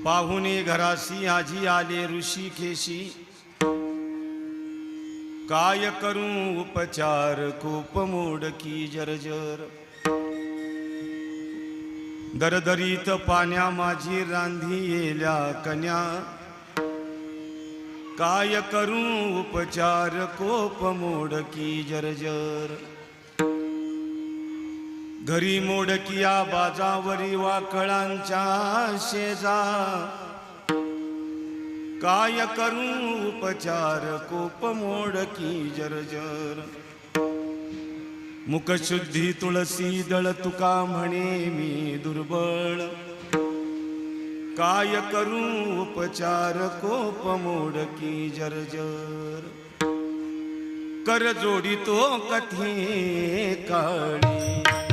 पाहुणे घरासी आजी आले ऋषिकेशी, काय करू उपचार खूप मोडकी जर्जर। दरदरीत पाण्या माझी रांधी येल्या कन्या, काय करू उपचार कोप मोडकी जर्जर। घरी मोडकिया बाजावरी वाकळांच्या शेजा, काय करू उपचार कोप मोडकी जर्जर। मुखशुद्धी तुळसी दळ तुका म्हणे मी दुर्बळ, काय करू उपचार कोप मोडकी जर्जर। कर जोडितो कथे काळी